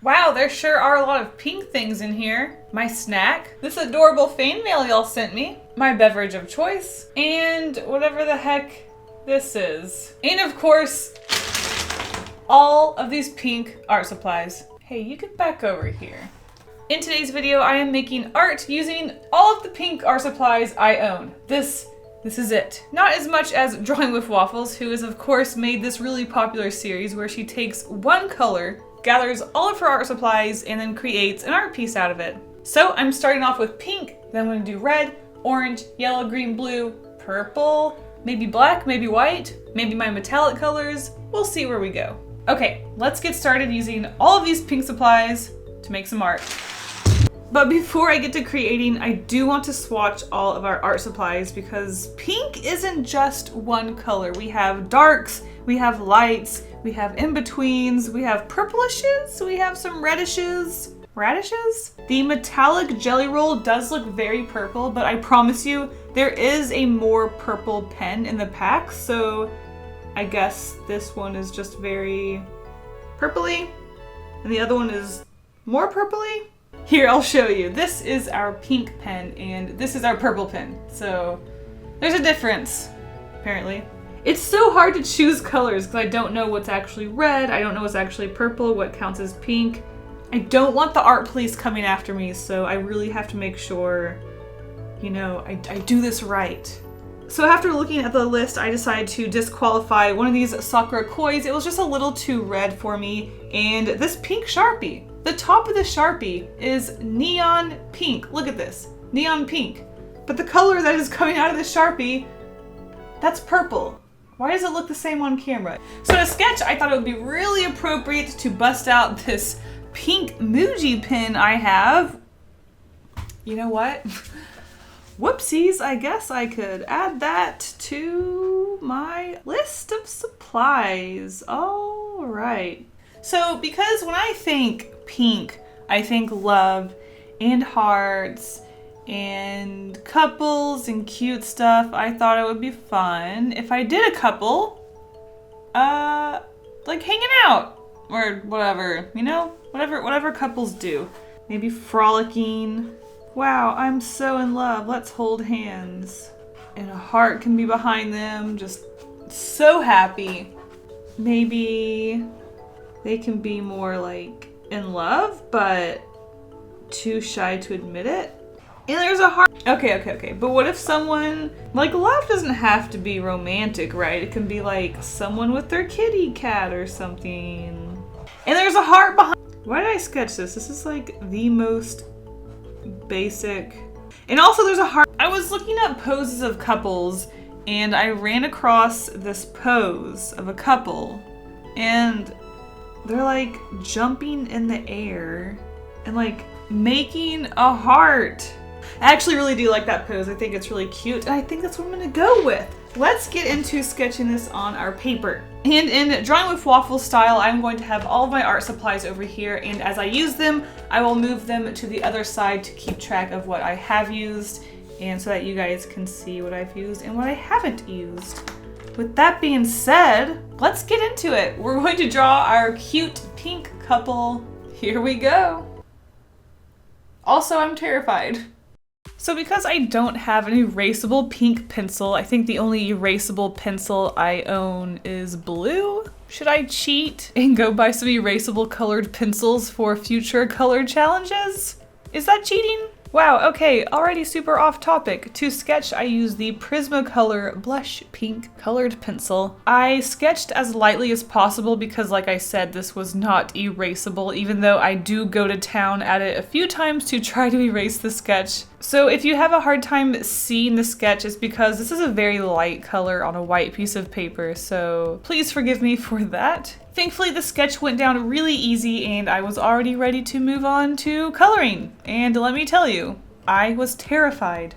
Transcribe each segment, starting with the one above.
Wow, there sure are a lot of pink things in here. My snack, this adorable fan mail y'all sent me, my beverage of choice, and whatever the heck this is. And of course, all of these pink art supplies. Hey, you get back over here. In today's video, I am making art using all of the pink art supplies I own. This is it. Not as much as Drawing with Waffles, who has of course made this really popular series where she takes one color, gathers all of her art supplies, and then creates an art piece out of it. So I'm starting off with pink, then I'm gonna do red, orange, yellow, green, blue, purple, maybe black, maybe white, maybe my metallic colors. We'll see where we go. Okay, let's get started using all of these pink supplies to make some art. But before I get to creating, I do want to swatch all of our art supplies because pink isn't just one color. We have darks, we have lights, we have in-betweens, we have purplishes, we have some redishes. Radishes? The metallic jelly roll does look very purple, but I promise you, there is a more purple pen in the pack, so I guess this one is just very purpley, and the other one is more purpley. Here, I'll show you. This is our pink pen, and this is our purple pen. So there's a difference, apparently. It's so hard to choose colors because I don't know what's actually red, I don't know what's actually purple, what counts as pink. I don't want the art police coming after me, so I really have to make sure, you know, I do this right. So after looking at the list, I decided to disqualify one of these Sakura Kois. It was just a little too red for me, and this pink Sharpie. The top of the Sharpie is neon pink. Look at this, neon pink. But the color that is coming out of the Sharpie, that's purple. Why does it look the same on camera? So to sketch, I thought it would be really appropriate to bust out this pink Muji pen I have. You know what? Whoopsies, I guess I could add that to my list of supplies. All right. So because when I think pink, I think love and hearts and couples and cute stuff, I thought it would be fun if I did a couple, like hanging out or whatever, you know, whatever couples do. Maybe frolicking. Wow, I'm so in love. Let's hold hands. And a heart can be behind them, just so happy. Maybe they can be more like in love, but too shy to admit it. And there's a heart. Okay. But what if someone, like, love doesn't have to be romantic, right? It can be like someone with their kitty cat or something. And there's a heart behind. Why did I sketch this? This is like the most basic. And also there's a heart. I was looking up poses of couples and I ran across this pose of a couple and they're like jumping in the air and like making a heart. I actually really do like that pose. I think it's really cute and I think that's what I'm gonna go with. Let's get into sketching this on our paper. And in Drawing with Waffles style, I'm going to have all of my art supplies over here, and as I use them, I will move them to the other side to keep track of what I have used, and so that you guys can see what I've used and what I haven't used. With that being said, let's get into it. We're going to draw our cute pink couple. Here we go. Also, I'm terrified. So because I don't have an erasable pink pencil, I think the only erasable pencil I own is blue. Should I cheat and go buy some erasable colored pencils for future color challenges? Is that cheating? Wow, okay, already super off topic. To sketch, I use the Prismacolor Blush Pink colored pencil. I sketched as lightly as possible because, like I said, this was not erasable, even though I do go to town at it a few times to try to erase the sketch. So if you have a hard time seeing the sketch, it's because this is a very light color on a white piece of paper, so please forgive me for that. Thankfully, the sketch went down really easy and I was already ready to move on to coloring. And let me tell you, I was terrified.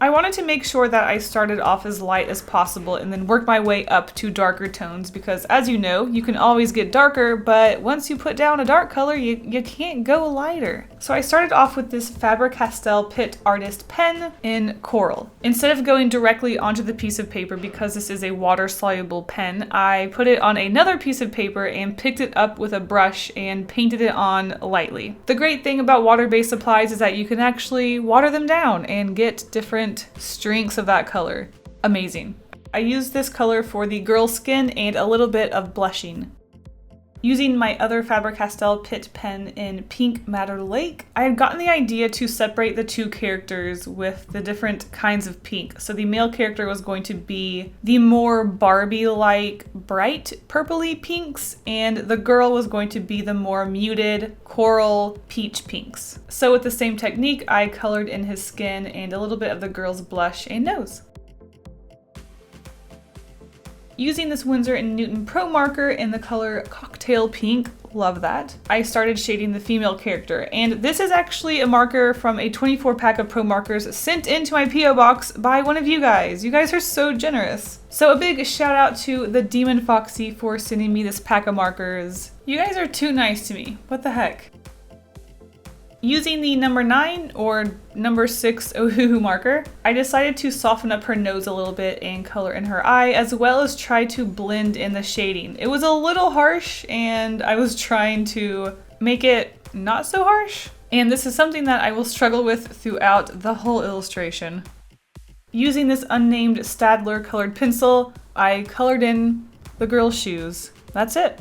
I wanted to make sure that I started off as light as possible and then worked my way up to darker tones because, as you know, you can always get darker, but once you put down a dark color, you can't go lighter. So I started off with this Faber-Castell Pitt Artist pen in Coral. Instead of going directly onto the piece of paper, because this is a water-soluble pen, I put it on another piece of paper and picked it up with a brush and painted it on lightly. The great thing about water-based supplies is that you can actually water them down and get different strengths of that color. Amazing. I used this color for the girl's skin and a little bit of blushing. Using my other Faber-Castell Pitt pen in Pink Madder Lake, I had gotten the idea to separate the two characters with the different kinds of pink. So the male character was going to be the more Barbie-like bright purpley pinks, and the girl was going to be the more muted coral peach pinks. So with the same technique, I colored in his skin and a little bit of the girl's blush and nose. Using this Winsor & Newton Pro marker in the color Cocktail Pink, love that, I started shading the female character. And this is actually a marker from a 24 pack of Pro markers sent into my P.O. box by one of you guys. You guys are so generous. So a big shout out to the Demon Foxy for sending me this pack of markers. You guys are too nice to me. What the heck? Using the number 9 or number 6 Ohuhu marker, I decided to soften up her nose a little bit and color in her eye, as well as try to blend in the shading. It was a little harsh and I was trying to make it not so harsh. And this is something that I will struggle with throughout the whole illustration. Using this unnamed Staedtler colored pencil, I colored in the girl's shoes. That's it.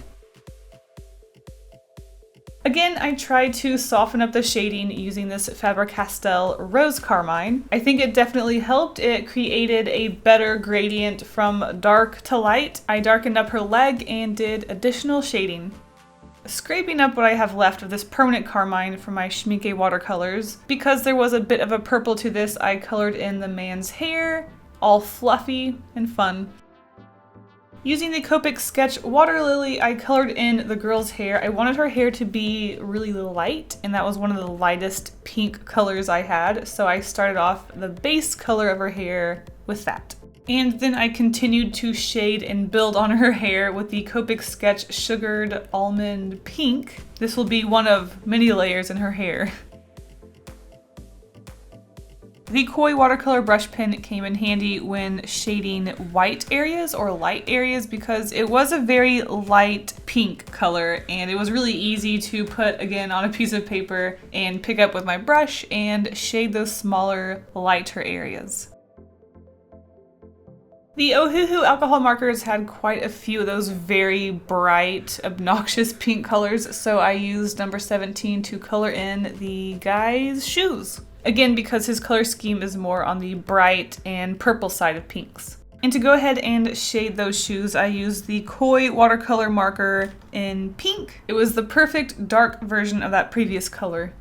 Again, I tried to soften up the shading using this Faber-Castell Rose Carmine. I think it definitely helped. It created a better gradient from dark to light. I darkened up her leg and did additional shading. Scraping up what I have left of this permanent carmine from my Schmincke watercolors. Because there was a bit of a purple to this, I colored in the man's hair, all fluffy and fun. Using the Copic Sketch Water Lily, I colored in the girl's hair. I wanted her hair to be really light, and that was one of the lightest pink colors I had, so I started off the base color of her hair with that. And then I continued to shade and build on her hair with the Copic Sketch Sugared Almond Pink. This will be one of many layers in her hair. The Koi watercolor brush pen came in handy when shading white areas or light areas because it was a very light pink color and it was really easy to put again on a piece of paper and pick up with my brush and shade those smaller, lighter areas. The Ohuhu alcohol markers had quite a few of those very bright, obnoxious pink colors, so I used number 17 to color in the guy's shoes. Again, because his color scheme is more on the bright and purple side of pinks. And to go ahead and shade those shoes, I used the Koi watercolor marker in pink. It was the perfect dark version of that previous color.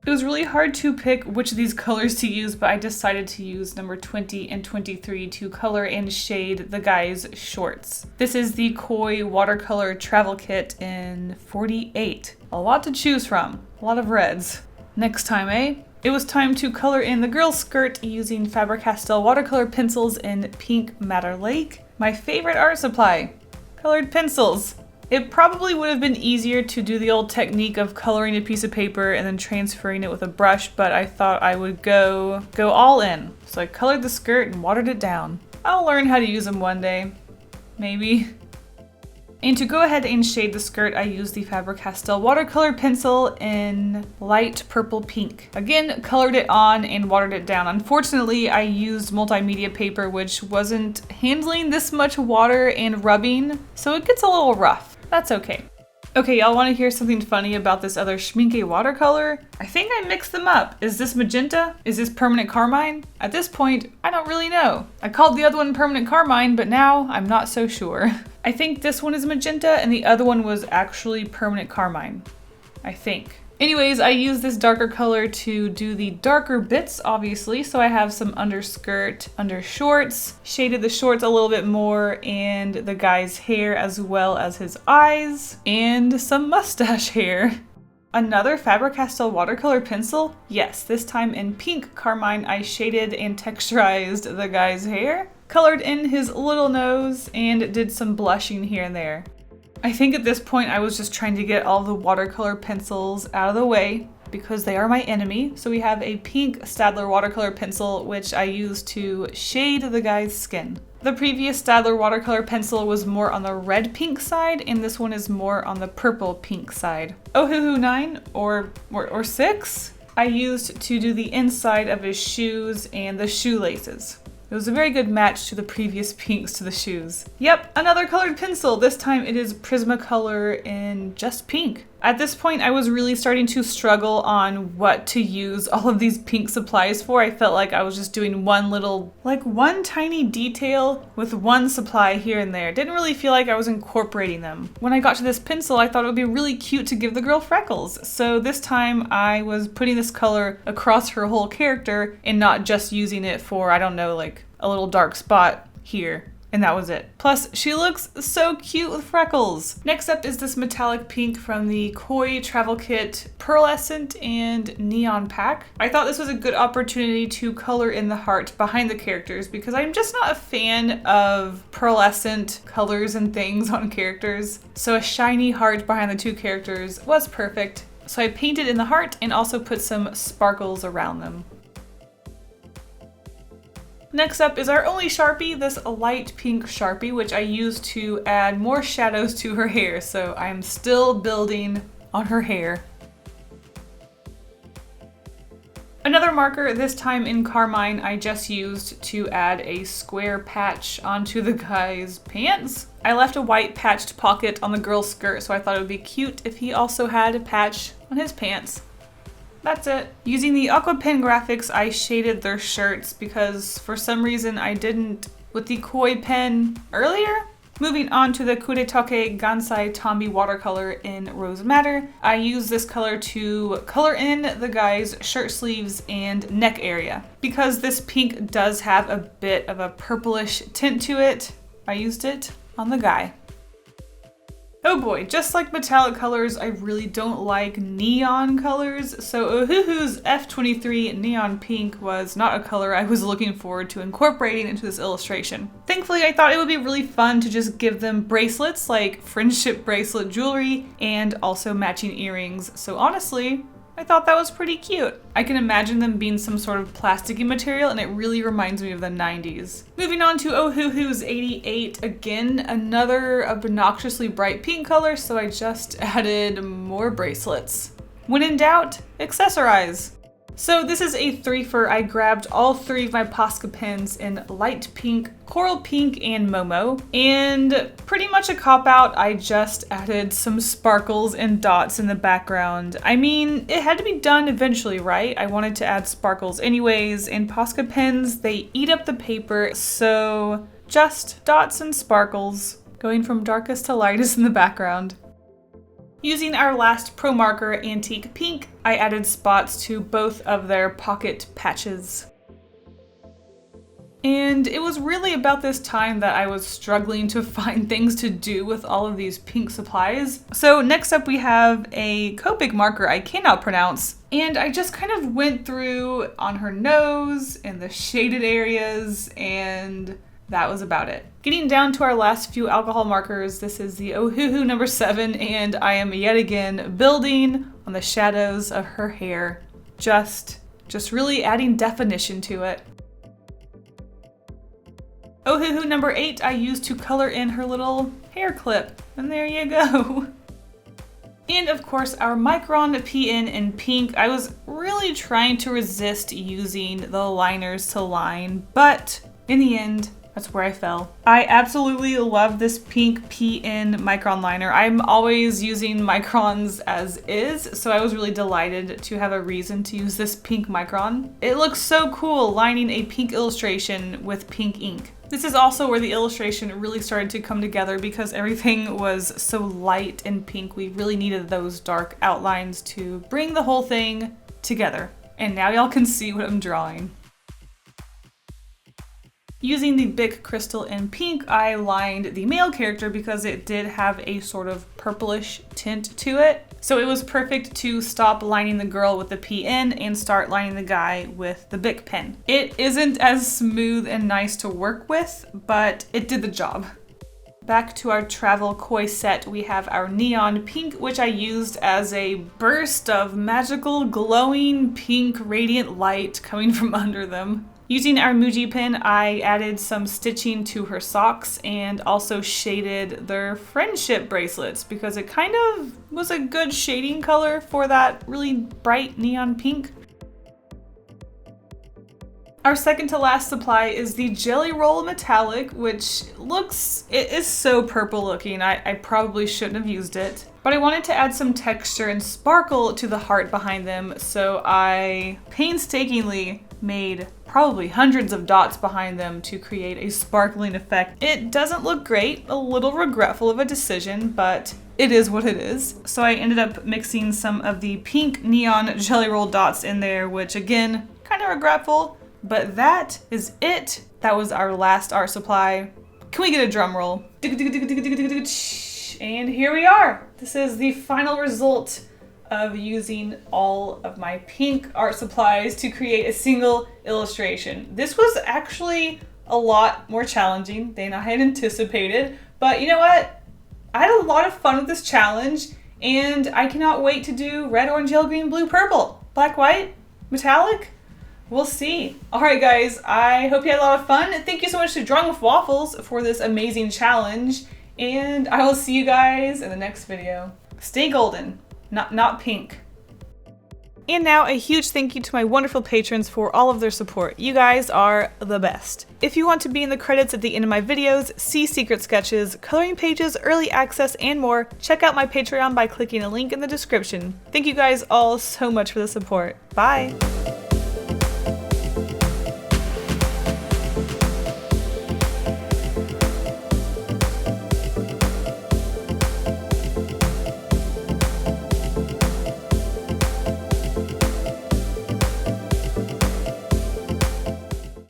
It was really hard to pick which of these colors to use, but I decided to use number 20 and 23 to color and shade the guy's shorts. This is the Koi watercolor travel kit in 48. A lot to choose from, a lot of reds. Next time, eh? It was time to color in the girl's skirt using Faber-Castell watercolor pencils in Pink Madder Lake. My favorite art supply, colored pencils. It probably would have been easier to do the old technique of coloring a piece of paper and then transferring it with a brush, but I thought I would go all in. So I colored the skirt and watered it down. I'll learn how to use them one day, maybe. And to go ahead and shade the skirt, I used the Faber-Castell watercolor pencil in light purple pink. Again, colored it on and watered it down. Unfortunately, I used multimedia paper, which wasn't handling this much water and rubbing, so it gets a little rough. That's okay. Okay, y'all want to hear something funny about this other Schmincke watercolor? I think I mixed them up. Is this magenta? Is this permanent carmine? At this point, I don't really know. I called the other one permanent carmine, but now I'm not so sure. I think this one is magenta and the other one was actually permanent carmine. I think. Anyways, I used this darker color to do the darker bits, obviously, so I have some underskirt, under shorts, shaded the shorts a little bit more, and the guy's hair as well as his eyes, and some mustache hair. Another Faber-Castell watercolor pencil? Yes, this time in pink carmine, I shaded and texturized the guy's hair, colored in his little nose, and did some blushing here and there. I think at this point I was just trying to get all the watercolor pencils out of the way because they are my enemy. So we have a pink Staedtler watercolor pencil, which I used to shade the guy's skin. The previous Staedtler watercolor pencil was more on the red-pink side, and this one is more on the purple-pink side. Ohuhu 9 or 6, I used to do the inside of his shoes and the shoelaces. It was a very good match to the previous pinks to the shoes. Yep, another colored pencil. This time it is Prismacolor in just pink. At this point, I was really starting to struggle on what to use all of these pink supplies for. I felt like I was just doing one tiny detail with one supply here and there. Didn't really feel like I was incorporating them. When I got to this pencil, I thought it would be really cute to give the girl freckles. So this time I was putting this color across her whole character and not just using it for, I don't know, like a little dark spot here. And that was it. Plus, she looks so cute with freckles. Next up is this metallic pink from the Koi Travel Kit Pearlescent and Neon Pack. I thought this was a good opportunity to color in the heart behind the characters because I'm just not a fan of pearlescent colors and things on characters. So a shiny heart behind the two characters was perfect. So I painted in the heart and also put some sparkles around them. Next up is our only Sharpie, this light pink Sharpie, which I used to add more shadows to her hair, so I'm still building on her hair. Another marker, this time in carmine, I just used to add a square patch onto the guy's pants. I left a white patched pocket on the girl's skirt, so I thought it would be cute if he also had a patch on his pants. That's it. Using the Aqua Pen graphics, I shaded their shirts because for some reason I didn't with the Koi pen earlier. Moving on to the Kuretoke Gansai Tombi watercolor in Rose Madder, I used this color to color in the guy's shirt sleeves and neck area. Because this pink does have a bit of a purplish tint to it, I used it on the guy. Oh boy, just like metallic colors, I really don't like neon colors, so Ohuhu's F23 Neon Pink was not a color I was looking forward to incorporating into this illustration. Thankfully, I thought it would be really fun to just give them bracelets like friendship bracelet jewelry and also matching earrings, so honestly, I thought that was pretty cute. I can imagine them being some sort of plasticky material and it really reminds me of the 90s. Moving on to Ohuhu's 88, again, another obnoxiously bright pink color, so I just added more bracelets. When in doubt, accessorize. So this is a three-fer. I grabbed all three of my Posca pens in light pink, coral pink, and Momo. And pretty much a cop-out, I just added some sparkles and dots in the background. I mean, it had to be done eventually, right? I wanted to add sparkles anyways, and Posca pens, they eat up the paper, so just dots and sparkles, going from darkest to lightest in the background. Using our last Pro Marker Antique Pink, I added spots to both of their pocket patches. And it was really about this time that I was struggling to find things to do with all of these pink supplies. So next up we have a Copic marker I cannot pronounce, and I just kind of went through on her nose and the shaded areas, and that was about it. Getting down to our last few alcohol markers, this is the Ohuhu number 7, and I am yet again building on the shadows of her hair. Just really adding definition to it. Ohuhu number 8, I used to color in her little hair clip, and there you go. And of course, our Micron PN in pink. I was really trying to resist using the liners to line, but in the end, that's where I fell. I absolutely love this pink PN Micron liner. I'm always using Microns as is, so I was really delighted to have a reason to use this pink Micron. It looks so cool lining a pink illustration with pink ink. This is also where the illustration really started to come together because everything was so light and pink. We really needed those dark outlines to bring the whole thing together. And now y'all can see what I'm drawing. Using the Bic Crystal in pink, I lined the male character because it did have a sort of purplish tint to it. So it was perfect to stop lining the girl with the PN and start lining the guy with the Bic pen. It isn't as smooth and nice to work with, but it did the job. Back to our travel koi set, we have our neon pink, which I used as a burst of magical glowing pink radiant light coming from under them. Using our Muji pen, I added some stitching to her socks and also shaded their friendship bracelets because it kind of was a good shading color for that really bright neon pink. Our second to last supply is the Jelly Roll Metallic, which it is so purple looking. I probably shouldn't have used it, but I wanted to add some texture and sparkle to the heart behind them, so I painstakingly made probably hundreds of dots behind them to create a sparkling effect. It doesn't look great, a little regretful of a decision, but it is what it is. So I ended up mixing some of the pink neon Jelly Roll dots in there, which again, kind of regretful. But that is it. That was our last art supply. Can we get a drum roll? And here we are. This is the final result of using all of my pink art supplies to create a single illustration. This was actually a lot more challenging than I had anticipated, but you know what? I had a lot of fun with this challenge, and I cannot wait to do red, orange, yellow, green, blue, purple, black, white, metallic. We'll see. All right, guys, I hope you had a lot of fun. Thank you so much to Drawing with Waffles for this amazing challenge, and I will see you guys in the next video. Stay golden, not pink. And now a huge thank you to my wonderful patrons for all of their support. You guys are the best. If you want to be in the credits at the end of my videos, see secret sketches, coloring pages, early access, and more, check out my Patreon by clicking a link in the description. Thank you guys all so much for the support. Bye!